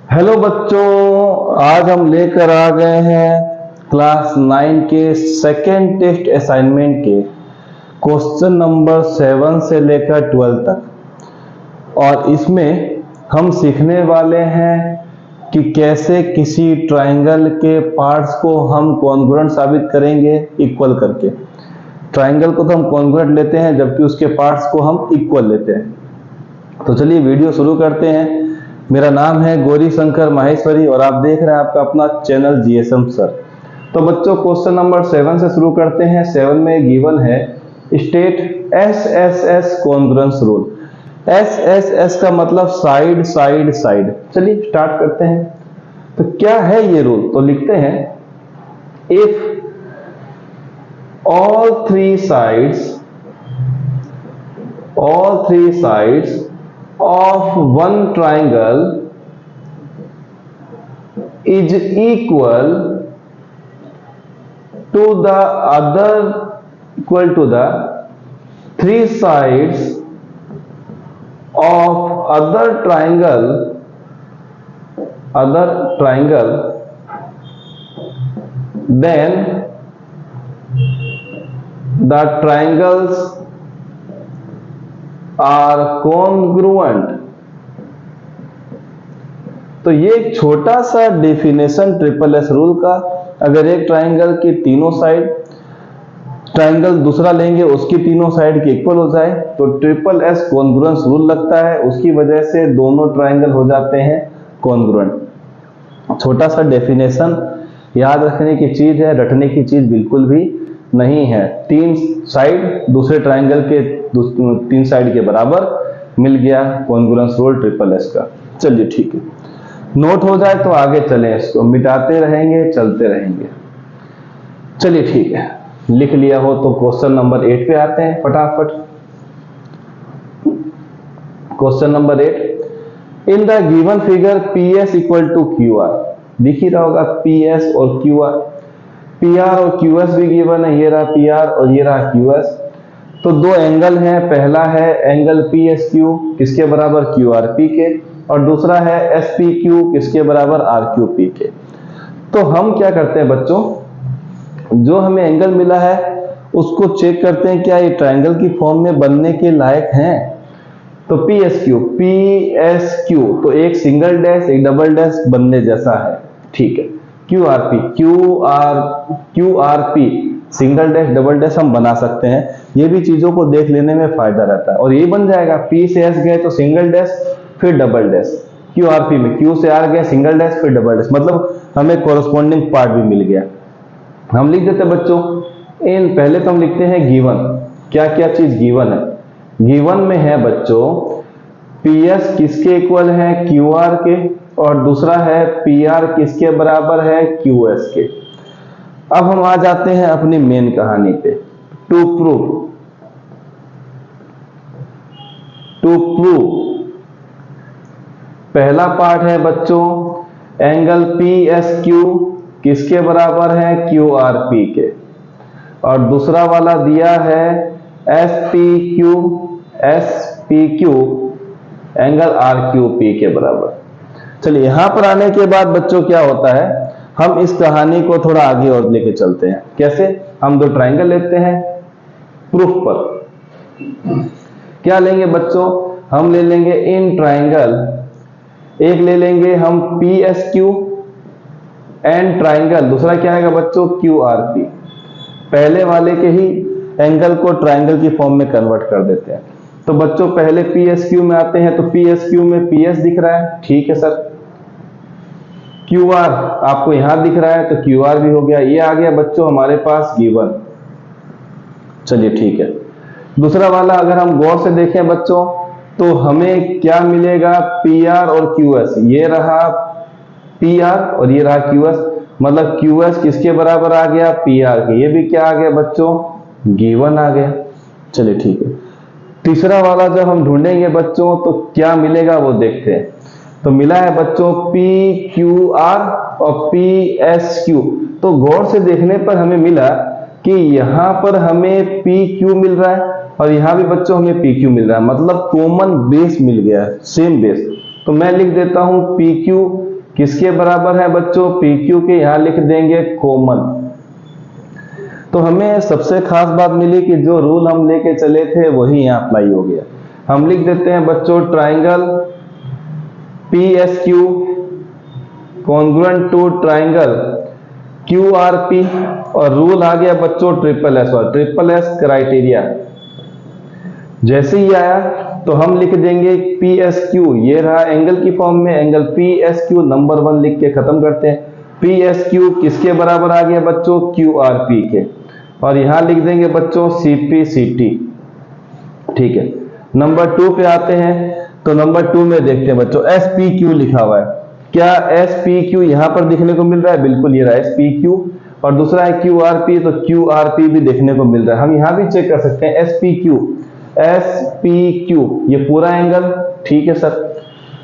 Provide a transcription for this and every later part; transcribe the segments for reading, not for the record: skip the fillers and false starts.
Hello बच्चों, आज हम लेकर आ गए हैं क्लास 9 के सेकेंड टेस्ट असाइनमेंट के क्वेश्चन नंबर 7 से लेकर 12 तक। और इसमें हम सीखने वाले हैं कि कैसे किसी ट्रायंगल के पार्ट्स को हम कॉन्ग्रुएंट साबित करेंगे इक्वल करके। ट्रायंगल को तो हम कॉन्ग्रुएंट लेते हैं जबकि उसके पार्ट्स को हम इक्वल लेते हैं। तो चलिए वीडियो शुरू करते हैं। मेरा नाम है गौरी शंकर माहेश्वरी और आप देख रहे हैं आपका अपना चैनल जीएसएम सर। तो बच्चों क्वेश्चन नंबर 7 से शुरू करते हैं। 7 में गिवन है state SSS congruence rule. SSS का मतलब साइड साइड साइड। चलिए स्टार्ट करते हैं। तो क्या है ये रूल, तो लिखते हैं if all three sides of one triangle is equal to the three sides of other triangle, then the triangles are congruent। तो ये एक छोटा सा डेफिनेशन ट्रिपल एस रूल का। अगर एक ट्रायंगल की तीनों साइड ट्रायंगल दूसरा लेंगे उसकी तीनों साइड की इक्वल हो जाए तो ट्रिपल एस कॉन्ग्रुएंस रूल लगता है। उसकी वजह से दोनों ट्रायंगल हो जाते हैं कॉन्ग्रुएंट। छोटा सा डेफिनेशन, याद रखने की चीज है, रटने की चीज बिल्कुल भी नहीं है। तीन साइड दूसरे ट्रायंगल के तीन साइड के बराबर मिल गया कॉन्ग्रुएंस रूल ट्रिपल एस का। चलिए ठीक है, नोट हो जाए तो आगे चलें, इसको मिटाते रहेंगे चलते रहेंगे। चलिए ठीक है, लिख लिया हो तो क्वेश्चन नंबर 8 पे आते हैं फटाफट। Question number 8, in the given figure PS equal to QR। दिख ही रहा होगा PS और QR। PR और QS भी गिवन है, ये रहा PR और ये रहा QS। तो दो एंगल हैं, पहला है एंगल PSQ किसके बराबर QRP के, और दूसरा है SPQ किसके बराबर RQP के। तो हम क्या करते हैं बच्चों, जो हमें एंगल मिला है उसको चेक करते हैं क्या ये ट्रायंगल की फॉर्म में बनने के लायक हैं। तो PSQ तो एक सिंगल डैश एक डबल डैश बनने जैसा है, ठीक है। QRP single dash double dash हम बना सकते हैं। ये भी चीजों को देख लेने में फायदा रहता है। और ये बन जाएगा P से S गए तो सिंगल डैश फिर डबल डैश। QRP में Q से R गए सिंगल डैश फिर डबल डैश, मतलब हमें कॉरस्पॉन्डिंग पार्ट भी मिल गया। हम लिख देते बच्चों इन, पहले तो हम लिखते हैं गिवन। क्या क्या चीज गिवन है? गिवन में है बच्चों PS किसके इक्वल है, QR के, और दूसरा है PR किसके बराबर है, QS के। अब हम आ जाते हैं अपनी मेन कहानी पे। टू प्रूव पहला पार्ट है बच्चों एंगल PSQ किसके बराबर है, QRP के, और दूसरा वाला दिया है SPQ एंगल RQP के बराबर। चलिए यहां पर आने के बाद बच्चों क्या होता है, हम इस कहानी को थोड़ा आगे और लेके चलते हैं। कैसे? हम दो ट्रायंगल लेते हैं प्रूफ पर। क्या लेंगे बच्चों, हम ले लेंगे इन ट्रायंगल, एक ले लेंगे हम PSQ एंड ट्रायंगल, दूसरा क्या आएगा बच्चों QRP। पहले वाले के ही एंगल को ट्रायंगल की फॉर्म में कन्वर्ट कर देते हैं। तो बच्चों पहले PSQ में आते हैं, तो PSQ में PS दिख रहा है, ठीक है सर। QR आपको यहां दिख रहा है तो QR भी हो गया। ये आ गया बच्चों हमारे पास गिवन। चलिए ठीक है, दूसरा वाला अगर हम गौर से देखें बच्चों तो हमें क्या मिलेगा, PR और QS। ये रहा PR और ये रहा QS, मतलब QS किसके बराबर आ गया, PR के। ये भी क्या आ गया बच्चों, गिवन आ गया। चलिए ठीक है, तीसरा वाला जब हम ढूंढेंगे बच्चों तो क्या मिलेगा वो देखते हैं। तो मिला है बच्चों PQR और PSQ। तो गौर से देखने पर हमें मिला कि यहां पर हमें PQ मिल रहा है और यहां भी बच्चों हमें PQ मिल रहा है, मतलब कॉमन बेस मिल गया है, सेम बेस। तो मैं लिख देता हूं PQ किसके बराबर है बच्चों, पी क्यू के, यहां लिख देंगे कॉमन। तो हमें सबसे खास बात मिली कि जो रूल हम लेके चले थे वही यहां अप्लाई हो गया। हम लिख देते हैं बच्चों triangle P S Q congruent to triangle Q R P, और रूल आ गया बच्चों ट्रिपल एस, और ट्रिपल एस क्राइटेरिया जैसे ही आया तो हम लिख देंगे पी एस क्यू, ये रहा एंगल की फॉर्म में, angle P S Q number 1 लिख के खत्म करते हैं। पी एस क्यू किसके बराबर आ गया बच्चों, क्यू आर पी के, और यहां लिख देंगे बच्चों सी पी सी टी। ठीक है, नंबर 2 पे आते हैं, तो नंबर 2 में देखते हैं बच्चों एस पी क्यू लिखा हुआ है। क्या एस पी क्यू यहां पर दिखने को मिल रहा है, बिल्कुल ये रहा एस पी क्यू, और दूसरा है क्यू आर पी, तो क्यू आर पी भी देखने को मिल रहा है। हम यहां भी चेक कर सकते हैं S P Q, S P Q ये पूरा एंगल, ठीक है सर।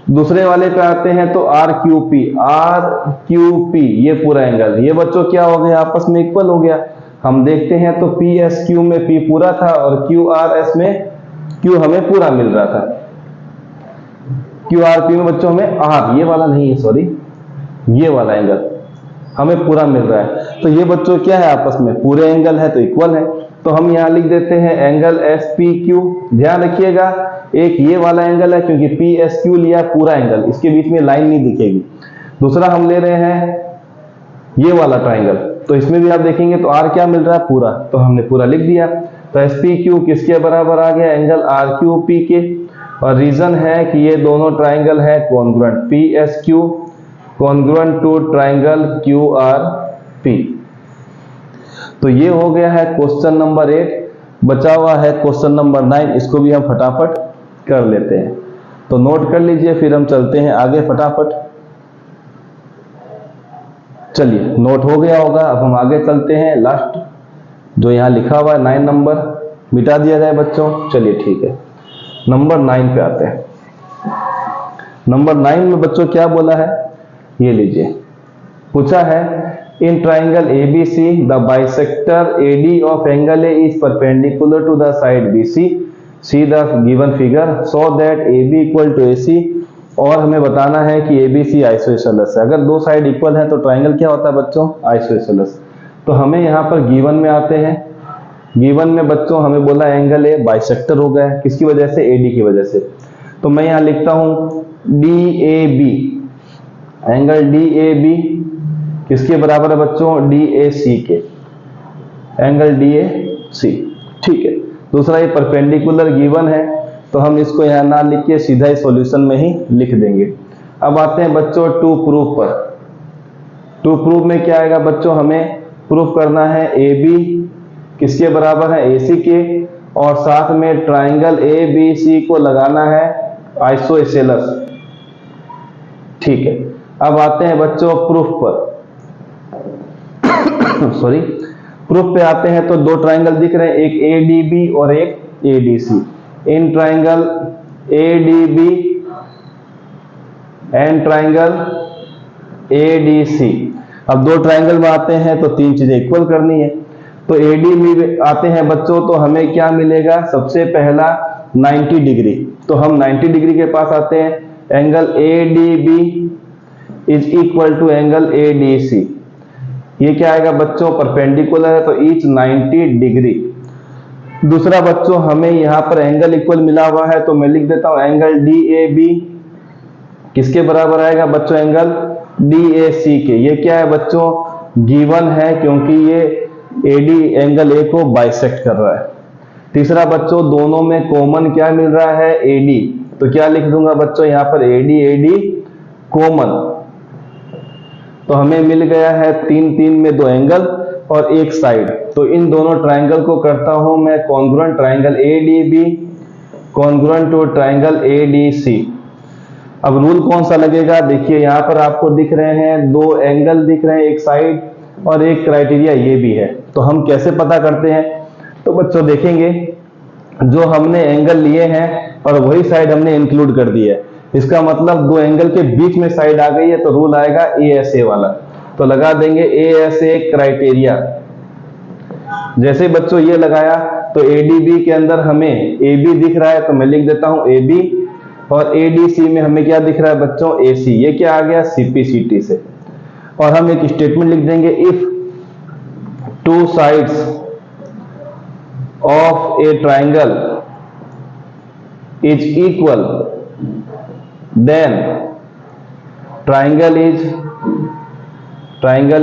दूसरे वाले पे आते हैं तो आर क्यू पी ये पूरा एंगल, ये बच्चों क्या हो गया, आपस में इक्वल हो गया। हम देखते हैं तो पी एस क्यू में पी पूरा था और क्यू आर एस में क्यू हमें पूरा मिल रहा था। क्यू आर पी में बच्चों हमें आर, ये वाला नहीं है सॉरी, ये वाला एंगल हमें पूरा मिल रहा है। तो ये बच्चों क्या है, आपस में पूरे एंगल है तो इक्वल है। तो हम यहां लिख देते हैं एंगल एस पी क्यू। ध्यान रखिएगा एक ये वाला एंगल है क्योंकि पी एस क्यू लिया पूरा एंगल, इसके बीच में लाइन नहीं दिखेगी। दूसरा हम ले रहे हैं ये वाला ट्राइंगल, तो इसमें भी आप देखेंगे तो आर क्या मिल रहा है, पूरा, तो हमने पूरा लिख दिया। तो एस पी क्यू किसके बराबर आ गया, एंगल आर क्यू पी के, और रीजन है कि ये दोनों ट्राइंगल है congruent, P S Q congruent to triangle Q R P. तो ये हो गया है क्वेश्चन नंबर 8। बचा हुआ है क्वेश्चन नंबर 9, इसको भी हम फटाफट कर लेते हैं। तो नोट कर लीजिए, फिर हम चलते हैं आगे फटाफट। चलिए नोट हो गया होगा, अब हम आगे चलते हैं। लास्ट जो यहाँ लिखा हुआ है 9 नंबर मिटा दिया जाए बच्चों। चलिए ठीक है, नंबर 9 पे आते हैं। नंबर 9 में बच्चों क्या बोला है, ये लीजिए, पूछा है in triangle ABC the bisector AD of angle A is perpendicular to the side BC, see the given figure so that AB equal to AC, और हमें बताना है कि ABC आइसोसेलेस है। अगर दो साइड इक्वल है तो ट्राइंगल क्या होता है बच्चों, आइसोसेलेस। तो हमें यहाँ पर गिवन में आते हैं। गिवन में बच्चों हमें बोला एंगल A बाइसेक्टर हो गया है, किसकी वजह से, AD की वजह से। तो मैं यहाँ लिखता हूँ DAB, एंगल DAB किसके बराबर है बच्चों, DAC के, एंगल DAC। ठीक है, दूसरा ये परपेंडिकुलर गिवन है तो हम इसको यहाँ ना लिख के सीधा ही सॉल्यूशन में ही लिख देंगे। अब आते हैं बच्चों टू प्रूफ पर। टू प्रूफ में क्या आएगा बच्चों, हमें प्रूफ करना है AB किसके बराबर है, AC के, और साथ में ट्राइंगल ABC को लगाना है आइसोसेलेस। ठीक है, अब आते हैं बच्चों प्रूफ पर। सॉरी, प्रूफ पे आते हैं तो दो ट्राइंगल दिख रहे हैं, एक ADB और एक ADC। In triangle ADB and triangle ADC। अब दो ट्राइंगल में आते हैं तो तीन चीजें इक्वल करनी है। तो AD में आते हैं बच्चों तो हमें क्या मिलेगा, सबसे पहला 90 डिग्री। तो हम 90 डिग्री के पास आते हैं, angle ADB is equal to angle ADC। ये क्या आएगा बच्चों, परपेंडिकुलर है तो ईच 90 डिग्री। दूसरा बच्चों हमें यहाँ पर एंगल इक्वल मिला हुआ है तो मैं लिख देता हूं एंगल DAB किसके बराबर आएगा बच्चों, एंगल DAC के। ये क्या है बच्चों, गिवन है क्योंकि ये AD एंगल A को बाइसेक्ट कर रहा है। तीसरा बच्चों दोनों में कॉमन क्या मिल रहा है, AD, तो क्या लिख दूंगा बच्चों यहाँ पर AD कॉमन। तो हमें मिल गया है 3 में दो एंगल और एक साइड। तो इन दोनों ट्राइंगल को करता हूं मैं congruent, triangle ADB congruent to triangle ADC। अब रूल कौन सा लगेगा, देखिए यहाँ पर आपको दिख रहे हैं दो एंगल दिख रहे हैं, एक साइड और एक क्राइटेरिया ये भी है। तो हम कैसे पता करते हैं, तो बच्चों देखेंगे जो हमने एंगल लिए हैं और वही साइड हमने इंक्लूड कर दी है, इसका मतलब दो एंगल के बीच में साइड आ गई है तो रूल आएगा ASA वाला। तो लगा देंगे ASA क्राइटेरिया। जैसे बच्चों ये लगाया तो ADB के अंदर हमें AB दिख रहा है तो मैं लिख देता हूं AB और एडीसी में हमें क्या दिख रहा है बच्चों, एसी। ये क्या आ गया, सीपीसीटी से। और हम एक स्टेटमेंट लिख देंगे, if two sides of a triangle is equal then triangle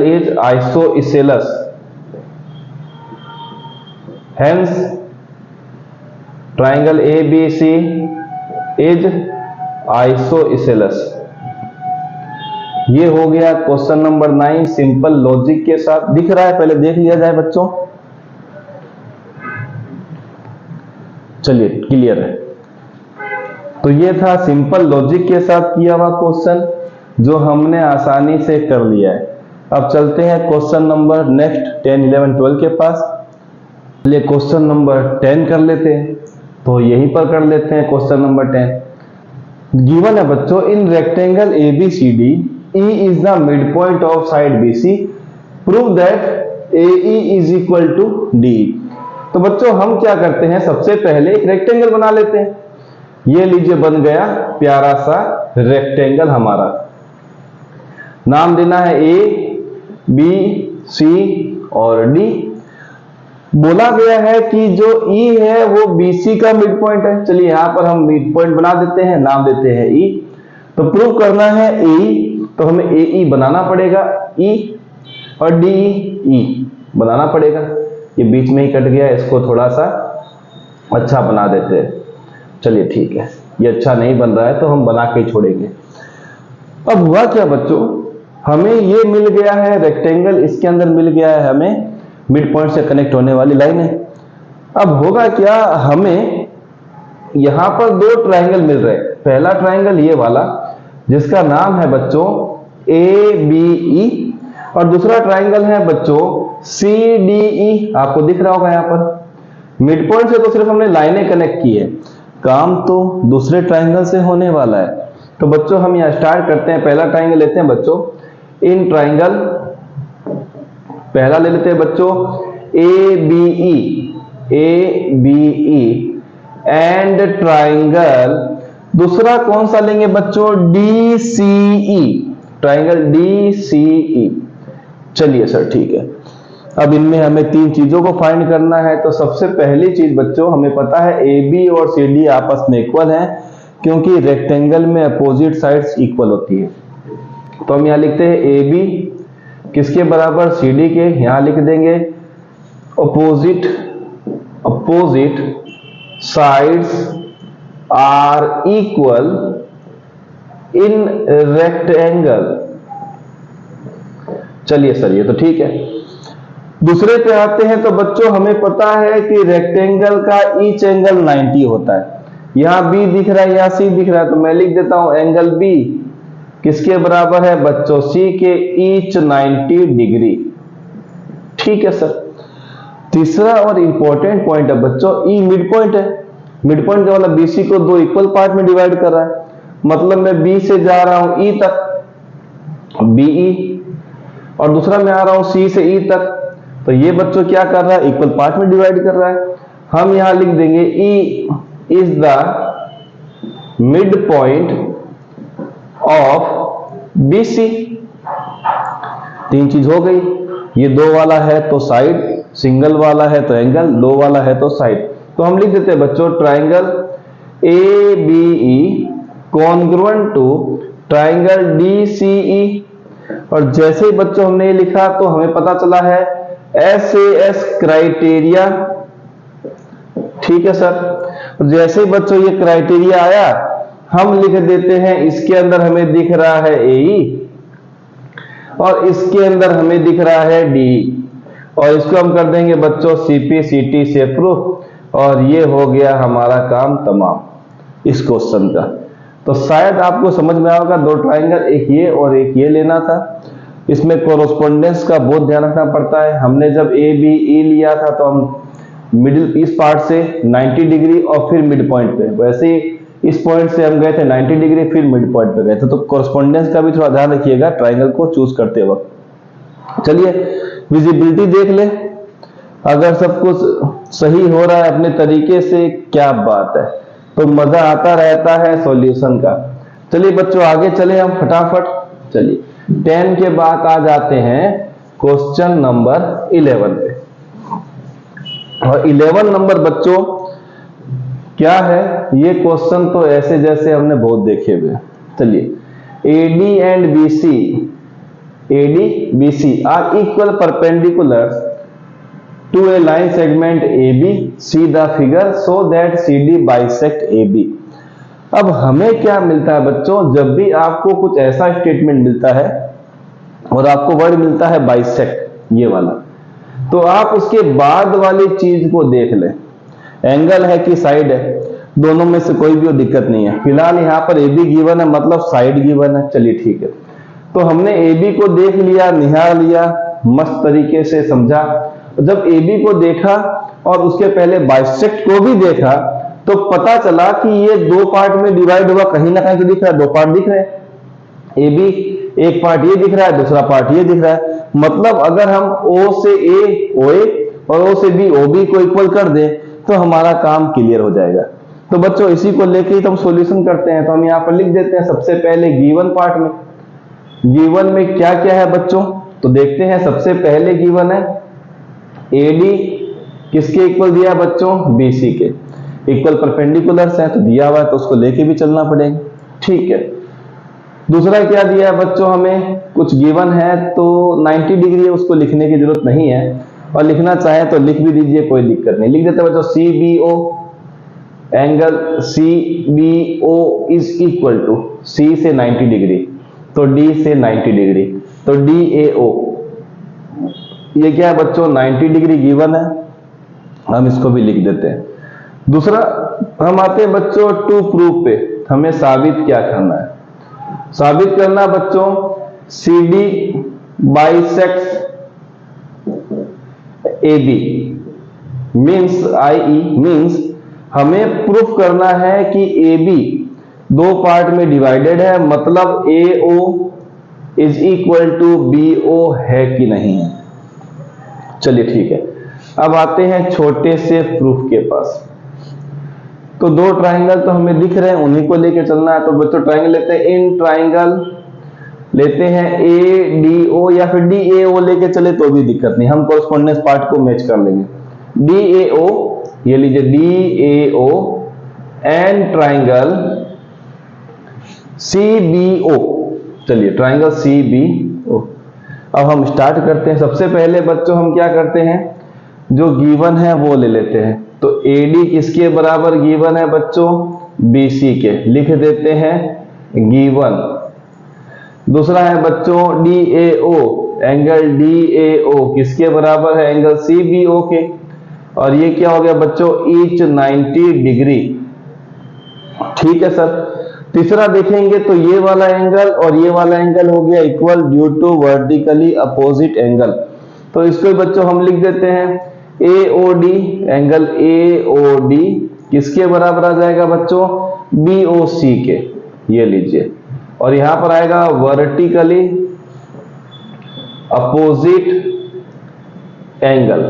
is isosceles, hence triangle ABC is isosceles. ये हो गया क्वेश्चन नंबर 9 सिंपल लॉजिक के साथ। दिख रहा है, पहले देख लिया जाए बच्चों। चलिए क्लियर है। तो ये था सिंपल लॉजिक के साथ किया हुआ क्वेश्चन, जो हमने आसानी से कर लिया है। अब चलते हैं क्वेश्चन नंबर नेक्स्ट 10, 11, 12 के पास। चलिए क्वेश्चन नंबर 10 कर लेते हैं। तो यहीं पर कर लेते हैं क्वेश्चन नंबर 10। गिवन है बच्चों, in rectangle ABCD E is the midpoint of side BC, prove that AE is equal to DE। तो बच्चों हम क्या करते हैं, सबसे पहले एक रेक्टेंगल बना लेते हैं। ये लीजिए बन गया प्यारा सा रेक्टेंगल हमारा। नाम देना है A, B, C और D। बोला गया है कि जो E है वो BC का मिड पॉइंट है। चलिए यहां पर हम मिड पॉइंट बना देते हैं, नाम देते हैं E। तो प्रूव करना है AE, तो हमें AE बनाना पड़ेगा, E और DE बनाना पड़ेगा। ये बीच में ही कट गया, इसको थोड़ा सा अच्छा बना देते हैं। चलिए ठीक है, ये अच्छा नहीं बन रहा है तो हम बना के छोड़ेंगे। अब हुआ क्या बच्चों, हमें ये मिल गया है रेक्टेंगल, इसके अंदर मिल गया है हमें मिड पॉइंट से कनेक्ट होने वाली लाइनें। अब होगा क्या, हमें यहां पर दो ट्राइंगल मिल रहे हैं। पहला ट्राइंगल ये वाला जिसका नाम है बच्चों ABE, और दूसरा ट्राइंगल है बच्चों CDE। आपको दिख रहा होगा यहां पर मिड पॉइंट से तो सिर्फ हमने लाइनें कनेक्ट की है, काम तो दूसरे ट्राइंगल से होने वाला है। तो बच्चों हम यहां स्टार्ट करते हैं। पहला ट्राइंगल लेते हैं बच्चों, इन ट्राइंगल पहला ले लेते हैं बच्चों ABE एंड ट्राइंगल दूसरा कौन सा लेंगे बच्चों, DCE, ट्राइंगल DCE। चलिए सर ठीक है। अब इनमें हमें तीन चीजों को फाइंड करना है। तो सबसे पहली चीज बच्चों हमें पता है AB और CD आपस में इक्वल हैं, क्योंकि रेक्टेंगल में अपोजिट साइड्स इक्वल होती है। तो हम यहां लिखते हैं AB किसके बराबर, CD के। यहां लिख देंगे opposite sides are equal in rectangle. चलिए सर ये तो ठीक है। दूसरे पे आते हैं। तो बच्चों हमें पता है कि रेक्टेंगल का ईच एंगल 90 होता है। यहां B दिख रहा है, यहां C दिख रहा है, तो मैं लिख देता हूं एंगल B किसके बराबर है बच्चों, C के ईच 90 डिग्री। ठीक है सर। तीसरा और इंपॉर्टेंट पॉइंट है बच्चों, E मिड पॉइंट है। मिड पॉइंट का मतलब BC को दो इक्वल पार्ट में डिवाइड कर रहा है। मतलब मैं B से जा रहा हूं E तक, BE, और दूसरा मैं आ रहा हूं C से E तक। तो ये बच्चों क्या कर रहा है, इक्वल पार्ट में डिवाइड कर रहा है। हम यहां लिख देंगे E is the mid point of BC। तीन चीज हो गई। ये दो वाला है तो साइड, सिंगल वाला है तो एंगल, दो वाला है तो साइड। तो हम लिख देते हैं बच्चों triangle ABE congruent to triangle DCE। और जैसे ही बच्चों हमने ये लिखा तो हमें पता चला है SAS क्राइटेरिया। ठीक है सर। और जैसे ही बच्चों ये क्राइटेरिया आया हम लिख देते हैं, इसके अंदर हमें दिख रहा है AE और इसके अंदर हमें दिख रहा है DE, और इसको हम कर देंगे बच्चों CPCT से प्रूफ। और ये हो गया हमारा काम तमाम इस क्वेश्चन का। तो शायद आपको समझ में आएगा, दो ट्राइंगल, एक ये और एक ये लेना था। इसमें कोरोस्पोंडेंस का बहुत ध्यान रखना पड़ता है। हमने जब ABE लिया था तो हम मिडिल इस पार्ट से 90 डिग्री और फिर मिड पॉइंट पे, वैसे ही इस पॉइंट से हम गए थे 90 डिग्री फिर मिड पॉइंट पे गए थे। तो कोरोस्पोंडेंस का भी थोड़ा ध्यान रखिएगा ट्राइंगल को चूज करते वक्त। चलिए विजिबिलिटी देख ले, अगर सब कुछ सही हो रहा है अपने तरीके से, क्या बात है। तो मजा आता रहता है सॉल्यूशन का। चलिए बच्चों आगे चले हम फटाफट। चलिए 10 के बाद आ जाते हैं क्वेश्चन नंबर 11 पे। और 11 नंबर बच्चों क्या है, ये क्वेश्चन तो ऐसे जैसे हमने बहुत देखे हुए। चलिए AD and BC are equal perpendicular to a line segment AB, see the figure so that CD bisect AB। अब हमें क्या मिलता है बच्चों, जब भी आपको कुछ ऐसा स्टेटमेंट मिलता है और आपको वर्ड मिलता है बाइसेक्ट ये वाला, तो आप उसके बाद वाली चीज को देख लें। एंगल है कि साइड है, दोनों में से कोई भी दिक्कत नहीं है। फिलहाल यहाँ पर AB गिवन है, मतलब साइड गिवन है। चलिए ठीक है, तो हमने AB को देख लिया, निहार लिया, मस्त तरीके से समझा। जब AB को देखा और उसके पहले बाइसेक्ट को भी देखा तो पता चला कि ये दो पार्ट में डिवाइड हुआ, कहीं ना कहीं तो दिख रहा है, दो पार्ट दिख रहे हैं। AB एक पार्ट ये दिख रहा है, दूसरा पार्ट ये दिख रहा है। मतलब अगर हम O से A OA और O से B OB को इक्वल कर दें तो हमारा काम क्लियर हो जाएगा। तो बच्चों इसी को लेके ही तो हम सॉल्यूशन करते हैं। तो हम यहाँ पर लिख देते हैं सबसे पहले गिवन पार्ट में, गिवन में क्या क्या है बच्चों, तो देखते हैं। सबसे पहले गिवन है AD किसके इक्वल दिया बच्चों, BC के इक्वल परपेंडिकुलर्स है, तो दिया हुआ है तो उसको लेके भी चलना पड़ेगा। ठीक है, दूसरा क्या दिया है बच्चों, हमें कुछ गिवन है तो 90 डिग्री है, उसको लिखने की जरूरत नहीं है, और लिखना चाहे तो लिख भी दीजिए, कोई दिक्कत नहीं। लिख देते हैं बच्चों CBO, angle CBO is equal to C से 90 डिग्री, तो D से 90 डिग्री, तो DAO ये क्या है बच्चों, 90 डिग्री गिवन है, हम इसको भी लिख देते हैं। दूसरा हम आते हैं बच्चों टू प्रूफ पे, हमें साबित क्या करना है। साबित करना बच्चों CD bisects AB means IE means हमें प्रूफ करना है कि AB दो पार्ट में डिवाइडेड है, मतलब AO is equal to BO है कि नहीं है। चलिए ठीक है, अब आते हैं छोटे से प्रूफ के पास। तो दो ट्राइंगल तो हमें दिख रहे हैं, उन्हीं को लेके चलना है। तो बच्चों ट्राइंगल लेते हैं, इन ट्राइंगल लेते हैं ADO या फिर DAO लेके चले तो भी दिक्कत नहीं, हम कॉरस्पॉन्डेंस पार्ट को मैच कर लेंगे। DAO ये लीजिए DAO एंड ट्राइंगल CBO। चलिए ट्राइंगल CBO, अब हम स्टार्ट करते हैं। सबसे पहले बच्चों हम क्या करते हैं, जो गिवन है वो ले लेते हैं। तो AD किसके बराबर गिवन है बच्चों, BC के, लिख देते हैं गिवन। दूसरा है बच्चों DAO, एंगल DAO किसके बराबर है, एंगल CBO के, और ये क्या हो गया बच्चों, ईच 90 डिग्री। ठीक है सर। तीसरा देखेंगे तो ये वाला एंगल और ये वाला एंगल हो गया equal due to vertically opposite angle, तो इसको बच्चों हम लिख देते हैं AOD, एंगल AOD किसके बराबर आ जाएगा बच्चों, BOC के, ये लीजिए। और यहां पर आएगा वर्टिकली अपोजिट एंगल।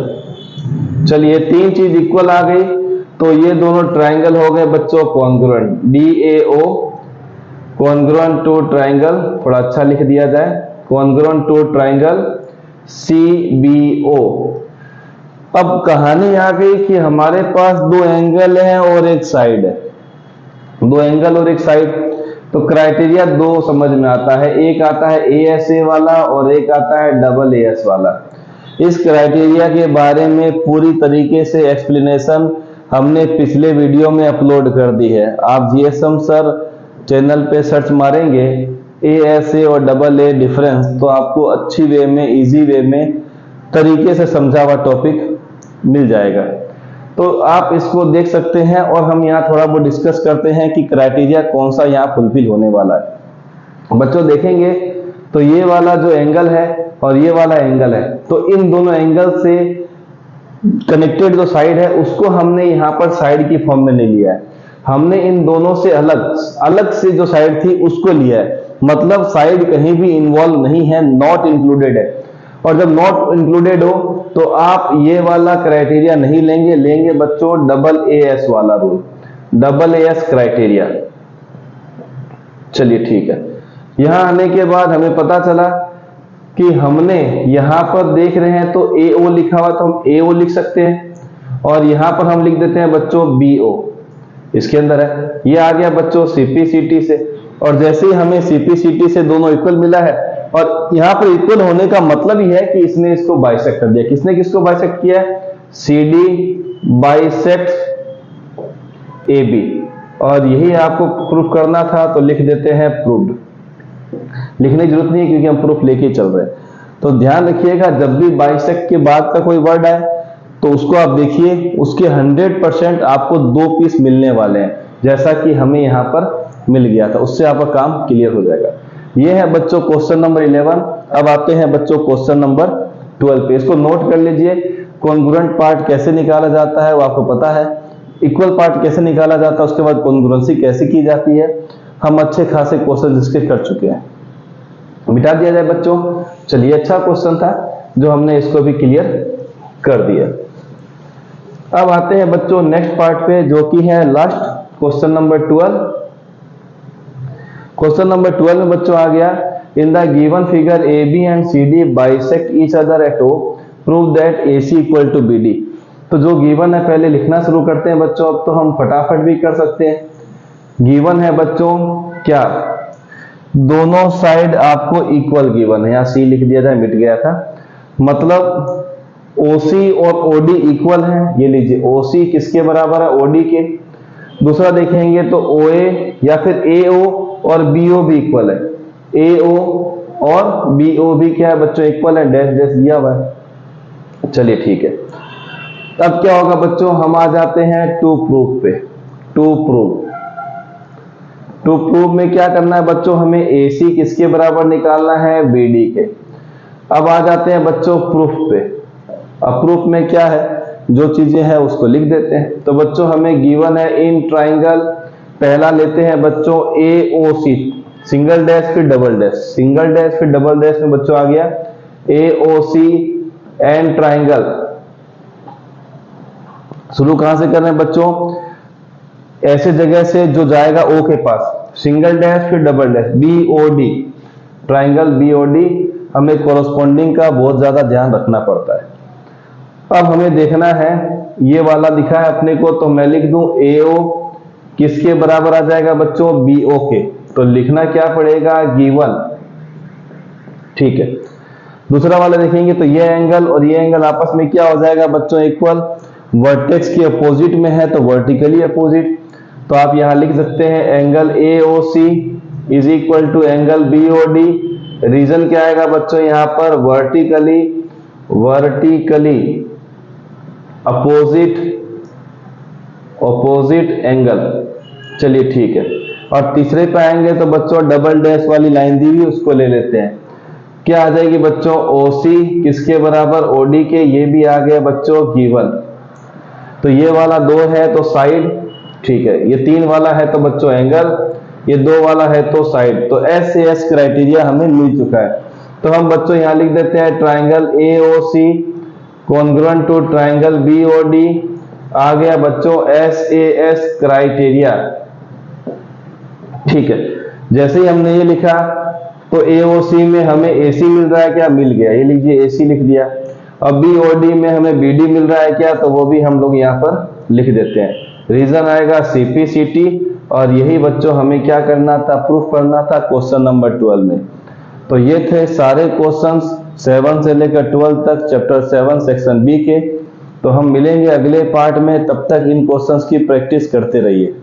चलिए तीन चीज इक्वल आ गई, तो ये दोनों ट्राइंगल हो गए बच्चों congruent. DAO congruent to triangle, थोड़ा अच्छा लिख दिया जाए, कॉन्ग्रुएंट टू ट्राइंगल CBO। अब कहानी आ गई कि हमारे पास दो एंगल है और एक साइड है, दो एंगल और एक साइड, तो क्राइटेरिया दो समझ में आता है, एक आता है ASA वाला और एक आता है AAS वाला। इस क्राइटेरिया के बारे में पूरी तरीके से एक्सप्लेनेशन हमने पिछले वीडियो में अपलोड कर दी है। आप GSM सर चैनल पे सर्च मारेंगे ASA और AA डिफरेंस, तो आपको अच्छी वे में, इजी वे में, तरीके से समझा हुआ टॉपिक मिल जाएगा, तो आप इसको देख सकते हैं। और हम यहाँ थोड़ा बहुत डिस्कस करते हैं कि क्राइटेरिया कौन सा यहाँ फुलफिल होने वाला है। बच्चों देखेंगे तो ये वाला जो एंगल है और ये वाला एंगल है, तो इन दोनों एंगल से कनेक्टेड जो साइड है उसको हमने यहाँ पर साइड की फॉर्म में नहीं लिया है, हमने इन दोनों से अलग अलग से जो साइड थी उसको लिया है, मतलब साइड कहीं भी इन्वॉल्व नहीं है, नॉट इंक्लूडेड है। और जब नॉट इंक्लूडेड हो तो आप ये वाला क्राइटेरिया नहीं लेंगे, लेंगे बच्चों AAS वाला रूल। AAS criteria. चलिए ठीक है, यहां आने के बाद हमें पता चला कि हमने यहां पर देख रहे हैं तो AO लिखा हुआ, तो हम AO लिख सकते हैं, और यहां पर हम लिख देते हैं बच्चों BO, इसके अंदर है। ये आ गया बच्चों CPCT से, और जैसे ही हमें CPCT से दोनों इक्वल मिला है, और यहां पर इक्वल होने का मतलब ही है कि इसने इसको बाइसेक्ट कर दिया। किसने किसको बाइसेक्ट किया है? CD बाइसेक्ट AB, और यही आपको प्रूफ करना था, तो लिख देते हैं प्रूव्ड। लिखने की जरूरत नहीं है क्योंकि हम प्रूफ लेके चल रहे हैं। तो ध्यान रखिएगा, जब भी बाइसेक्ट के बाद का कोई वर्ड आए तो उसको आप देखिए, उसके 100% आपको 2 पीस मिलने वाले हैं, जैसा कि हमें यहाँ पर मिल गया था। उससे आपका काम क्लियर हो जाएगा। ये है बच्चों क्वेश्चन नंबर 11। अब आते हैं बच्चों क्वेश्चन नंबर 12 पे। इसको नोट कर लीजिए, कॉन्ग्रुएंट पार्ट कैसे निकाला जाता है वो आपको पता है, इक्वल पार्ट कैसे निकाला जाता है, उसके बाद कॉन्ग्रुएंसी कैसे की जाती है। हम अच्छे खासे क्वेश्चन इसके कर चुके हैं, मिटा दिया जाए बच्चों। चलिए, अच्छा क्वेश्चन था जो हमने इसको भी क्लियर कर दिया। अब आते हैं बच्चों नेक्स्ट पार्ट पे, जो कि है last question number 12। Question number 12 में बच्चों आ गया, in the given figure AB and CD bisect each other at O, prove that AC equal to BD। तो जो गिवन है पहले लिखना शुरू करते हैं बच्चों। अब तो हम फटाफट भी कर सकते हैं। गिवन है बच्चों क्या, दोनों साइड आपको इक्वल गिवन है। यहाँ C लिख दिया जाए, मिट गया था। मतलब OC और OD इक्वल है। ये लीजिए, OC किसके बराबर है? OD के। दूसरा देखेंगे तो OA या फिर AO और BO भी इक्वल है। AO और BO भी क्या है बच्चों? इक्वल है, डैश डैश दिया हुआ है। चलिए ठीक है, अब क्या होगा बच्चों, हम आ जाते हैं टू प्रूफ पे। टू प्रूफ में क्या करना है बच्चों, हमें AC किसके बराबर निकालना है? BD के। अब आ जाते हैं बच्चों प्रूफ पे। अब प्रूफ में क्या है, जो चीजें हैं उसको लिख देते हैं। तो बच्चों हमें गिवन है इन ट्राइंगल, पहला लेते हैं बच्चों AOC, सिंगल डैश फिर डबल डैश, सिंगल डैश फिर डबल डैश में बच्चों आ गया AOC एंड ट्राइंगल। शुरू कहां से कर रहे हैं बच्चों? ऐसे जगह से जो जाएगा O के पास, सिंगल डैश फिर double dash, BOD, triangle BOD। हमें कोरस्पॉन्डिंग का बहुत ज्यादा ध्यान रखना पड़ता है। अब हमें देखना है, ये वाला दिखा है अपने को, तो मैं लिख दूं AO किसके बराबर आ जाएगा बच्चों? BO के। तो लिखना क्या पड़ेगा? गिवन। ठीक है, दूसरा वाला देखेंगे तो ये एंगल और ये एंगल आपस में क्या हो जाएगा बच्चों? इक्वल। वर्टेक्स के अपोजिट में है तो वर्टिकली अपोजिट। तो आप यहां लिख सकते हैं angle AOC is equal to angle BOD। Reason क्या आएगा बच्चों यहां पर? Vertically opposite angle. चलिए ठीक है, और तीसरे पे आएंगे तो बच्चों डबल डैश वाली लाइन दी हुई, उसको ले लेते हैं। क्या आ जाएगी बच्चों? OC किसके बराबर? OD के। ये भी आ गया बच्चों गिवन। तो ये वाला 2 है तो साइड, ठीक है। ये 3 वाला है तो बच्चों एंगल, ये 2 वाला है तो साइड। तो SAS क्राइटेरिया हमें मिल चुका है। तो हम बच्चों यहां लिख देते हैं triangle AOC congruent to triangle BOD। आ गया बच्चों SAS क्राइटेरिया। ठीक है, जैसे ही हमने ये लिखा तो AOC में हमें AC मिल रहा है क्या? मिल गया, ये लीजिए AC लिख दिया। अब BOD में हमें BD मिल रहा है क्या? तो वो भी हम लोग यहाँ पर लिख देते हैं। रीजन आएगा CPCT, और यही बच्चों हमें क्या करना था? प्रूफ करना था क्वेश्चन नंबर 12 में। तो ये थे सारे क्वेश्चंस 7 से लेकर 12 तक, चैप्टर 7 सेक्शन B के। तो हम मिलेंगे अगले पार्ट में, तब तक इन क्वेश्चंस की प्रैक्टिस करते रहिए।